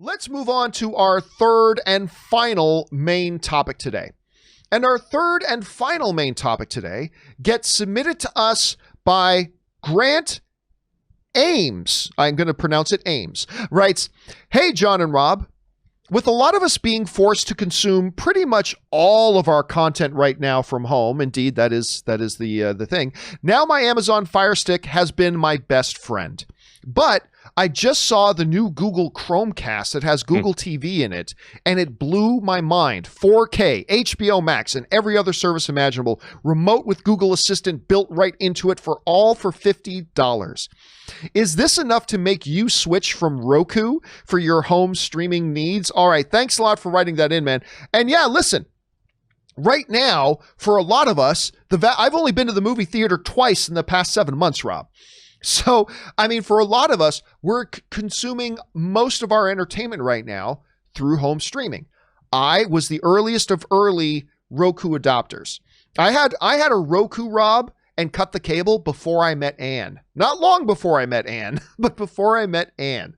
Let's move on to our third and final main topic today. And our third and final main topic today gets submitted to us by Grant Ames. I'm going to pronounce it Ames. Writes, "Hey, John and Rob. With a lot of us being forced to consume pretty much all of our content right now from home, indeed, that is the thing. Now my Amazon Fire Stick has been my best friend. But I just saw the new Google Chromecast that has Google TV in it, and it blew my mind. 4K, HBO Max, and every other service imaginable. Remote with Google Assistant built right into it for $50. Is this enough to make you switch from Roku for your home streaming needs?" All right, thanks a lot for writing that in, man. And yeah, listen, right now, for a lot of us, I've only been to the movie theater twice in the past 7 months, Rob. So, I mean, for a lot of us, we're consuming most of our entertainment right now through home streaming. I was the earliest of early Roku adopters. I had a Roku, Rob, and cut the cable before I met Ann. Not long before I met Ann, but before I met Ann.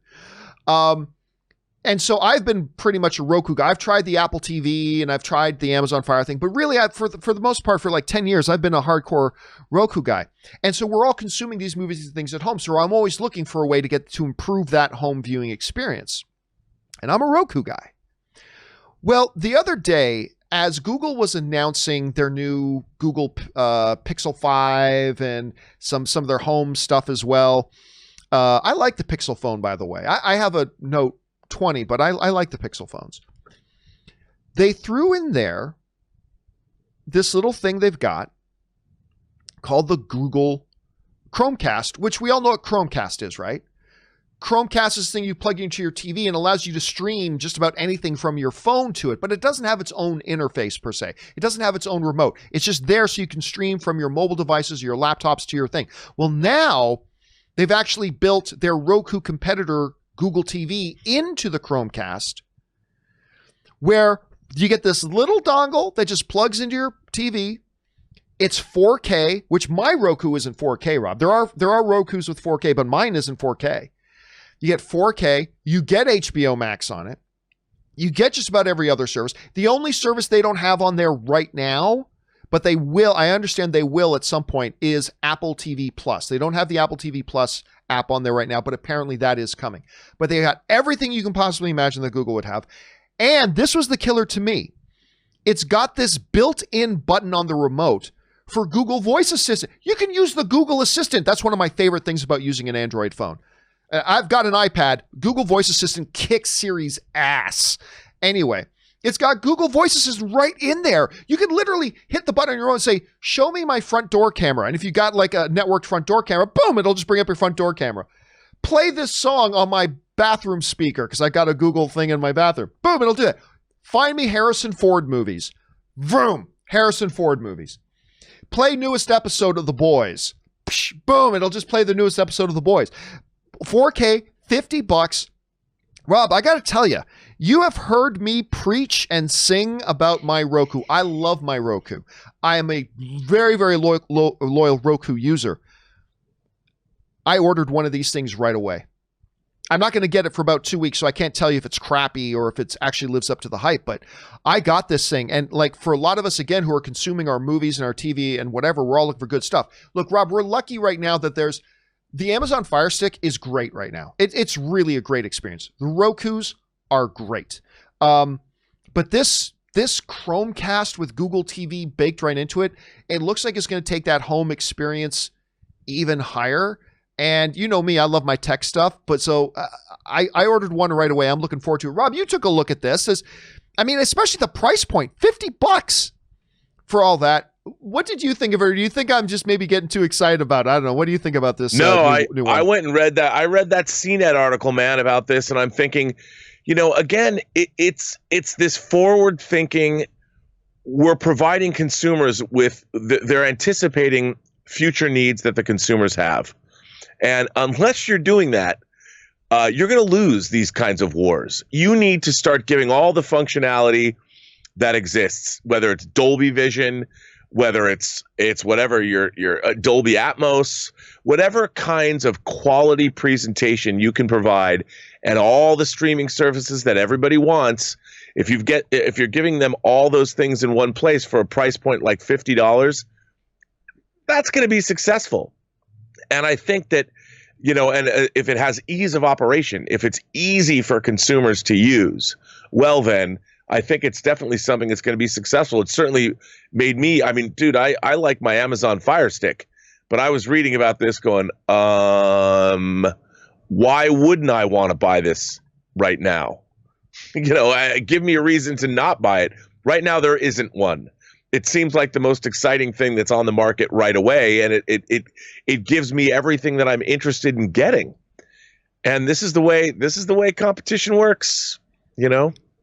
And so I've been pretty much a Roku guy. I've tried the Apple TV and I've tried the Amazon Fire thing, but really for the most part, for like 10 years, I've been a hardcore Roku guy. And so we're all consuming these movies and things at home. So I'm always looking for a way to improve that home viewing experience. And I'm a Roku guy. Well, the other day, as Google was announcing their new Google Pixel 5 and some of their home stuff as well, I like the Pixel phone, by the way. I have a Note 20, but I like the Pixel phones. They threw in there this little thing they've got called the Google Chromecast, which we all know what Chromecast is, right? Chromecast is the thing you plug into your TV and allows you to stream just about anything from your phone to it, but it doesn't have its own interface per se. It doesn't have its own remote. It's just there so you can stream from your mobile devices, your laptops to your thing. Well, now they've actually built their Roku competitor Google TV into the Chromecast, where you get this little dongle that just plugs into your TV. It's 4K, which my Roku isn't 4K, Rob. There are Rokus with 4K, but mine isn't 4K. You get 4K, you get HBO Max on it. You get just about every other service. The only service they don't have on there right now, but they will, I understand they will at some point, is Apple TV Plus. They don't have the Apple TV Plus app on there right now, but apparently that is coming. But they got everything you can possibly imagine that Google would have. And this was the killer to me. It's got this built-in button on the remote for Google Voice Assistant. You can use the Google Assistant. That's one of my favorite things about using an Android phone. I've got an iPad. Google Voice Assistant kicks Siri's ass. Anyway, it's got Google Voice Assistant right in there. You can literally hit the button on your own and say, "Show me my front door camera." And if you got like a networked front door camera, boom, it'll just bring up your front door camera. Play this song on my bathroom speaker because I got a Google thing in my bathroom. Boom, it'll do that. Find me Harrison Ford movies. Vroom, Harrison Ford movies. Play newest episode of The Boys. Psh, boom, it'll just play the newest episode of The Boys. 4K, $50. Rob, I got to tell you, you have heard me preach and sing about my Roku. I love my Roku. I am a very, very loyal Roku user. I ordered one of these things right away. I'm not going to get it for about 2 weeks, so I can't tell you if it's crappy or if it actually lives up to the hype, but I got this thing. And like for a lot of us, again, who are consuming our movies and our TV and whatever, we're all looking for good stuff. Look, Rob, we're lucky right now that the Amazon Fire Stick is great right now. It's really a great experience. The Rokus are great. But this Chromecast with Google TV baked right into it, it looks like it's going to take that home experience even higher. And you know me, I love my tech stuff. But so I ordered one right away. I'm looking forward to it. Rob, you took a look at this. Especially the price point, $50 for all that. What did you think of it? Or do you think I'm just maybe getting too excited about it? I don't know. What do you think about this? No, I went and read that. I read that CNET article, man, about this, and I'm thinking, again, it's this forward thinking. We're providing consumers with they're anticipating future needs that the consumers have, and unless you're doing that, you're going to lose these kinds of wars. You need to start giving all the functionality that exists, whether it's Dolby Vision, whether it's whatever your Dolby Atmos, whatever kinds of quality presentation you can provide, and all the streaming services that everybody wants. If you're giving them all those things in one place for a price point like $50, that's going to be successful. And I think that, and if it has ease of operation, if it's easy for consumers to use, well, then I think it's definitely something that's going to be successful. It certainly made me, dude, I like my Amazon Fire Stick, but I was reading about this going, why wouldn't I want to buy this right now? Give me a reason to not buy it. Right now, there isn't one. It seems like the most exciting thing that's on the market right away, and it gives me everything that I'm interested in getting. And this is the way competition works,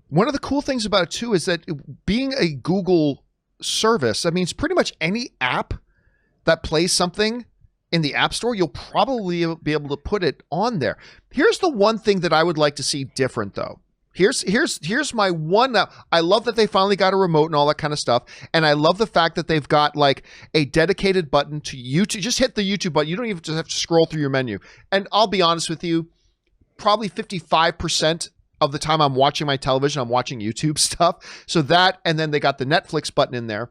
One of the cool things about it too is that being a Google service, that means pretty much any app that plays something in the App Store, you'll probably be able to put it on there. Here's the one thing that I would like to see different though. Here's my one. Now, I love that they finally got a remote and all that kind of stuff. And I love the fact that they've got like a dedicated button to YouTube. Just hit the YouTube button. You don't even just have to scroll through your menu. And I'll be honest with you, probably 55% of the time I'm watching my television, I'm watching YouTube stuff. So that, and then they got the Netflix button in there.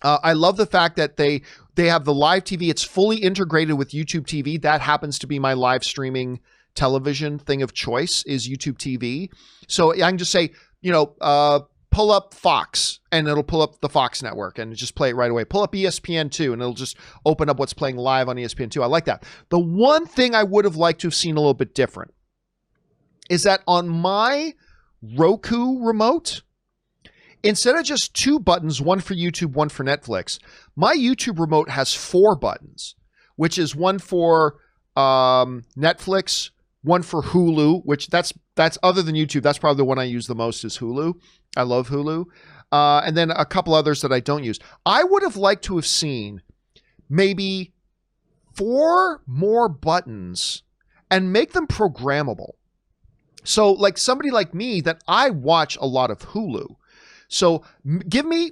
I love the fact that they have the live TV. It's fully integrated with YouTube TV. That happens to be my live streaming television thing of choice is YouTube TV. So I can just say, pull up Fox and it'll pull up the Fox network and just play it right away. Pull up ESPN2 and it'll just open up what's playing live on ESPN2. I like that. The one thing I would have liked to have seen a little bit different is that on my Roku remote, instead of just 2 buttons, one for YouTube, one for Netflix, my YouTube remote has 4 buttons, which is one for Netflix, one for Hulu, which that's other than YouTube. That's probably the one I use the most is Hulu. I love Hulu. And then a couple others that I don't use. I would have liked to have seen maybe 4 more buttons and make them programmable. So like somebody like me that I watch a lot of Hulu. So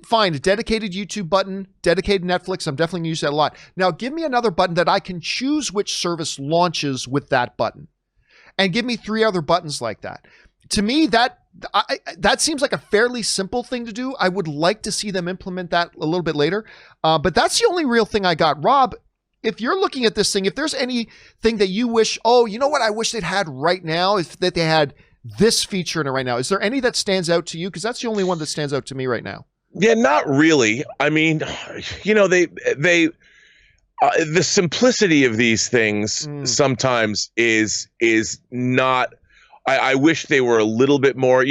find a dedicated YouTube button, dedicated Netflix. I'm definitely going to use that a lot. Now give me another button that I can choose which service launches with that button. And give me 3 other buttons like that. To me, that seems like a fairly simple thing to do. I would like to see them implement that a little bit later. But that's the only real thing I got. Rob, if you're looking at this thing, if there's anything that you wish, I wish they'd had right now, is that they had this feature in it right now. Is there any that stands out to you? Because that's the only one that stands out to me right now. Yeah, not really. The simplicity of these things sometimes is not. I wish they were a little bit more.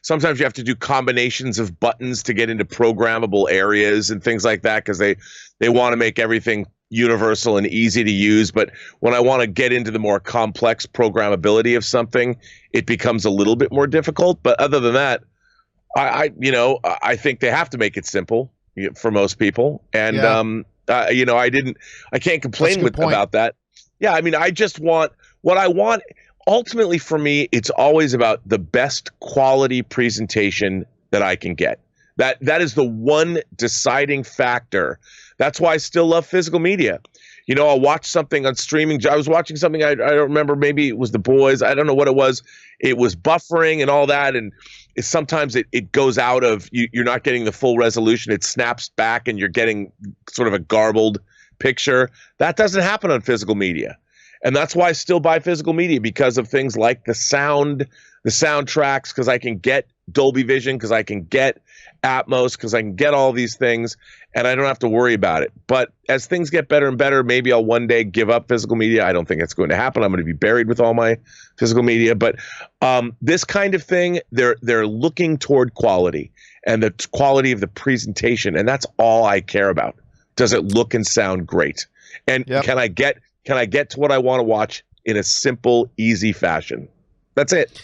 Sometimes you have to do combinations of buttons to get into programmable areas and things like that because they want to make everything universal and easy to use. But when I want to get into the more complex programmability of something, it becomes a little bit more difficult. But other than that, I think they have to make it simple for most people. And I can't complain about that. Yeah, I just want what I want. Ultimately, for me, it's always about the best quality presentation that I can get. That is the one deciding factor. That's why I still love physical media. I'll watch something on streaming. I was watching something, I don't remember, maybe it was The Boys. I don't know what it was. It was buffering and all that. And sometimes it goes out of, you're not getting the full resolution. It snaps back and you're getting sort of a garbled picture. That doesn't happen on physical media. And that's why I still buy physical media, because of things like the soundtracks, because I can get Dolby Vision, because I can get Atmos, because I can get all these things and I don't have to worry about it. But as things get better and better, maybe I'll one day give up physical media. I don't think it's going to happen. I'm going to be buried with all my physical media. But this kind of thing, they're looking toward quality and the quality of the presentation. And that's all I care about. Does it look and sound great? And can I get to what I want to watch in a simple, easy fashion? That's it.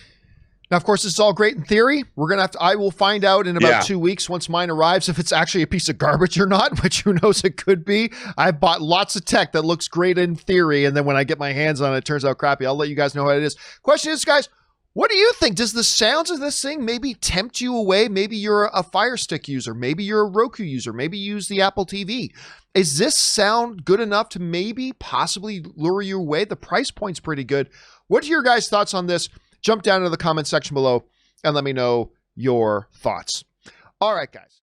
Now, of course, it's all great in theory. I will find out in about 2 weeks once mine arrives if it's actually a piece of garbage or not, which who knows, it could be. I've bought lots of tech that looks great in theory, and then when I get my hands on it, it turns out crappy. I'll let you guys know what it is. Question is, guys, What do you think? Does the sounds of this thing maybe tempt you away? Maybe you're a Fire Stick user. Maybe you're a Roku user. Maybe you use the Apple TV. Is this sound good enough to maybe possibly lure you away? The price point's pretty good. What are your guys' thoughts on this? Jump down into the comment section below and let me know your thoughts. All right, guys.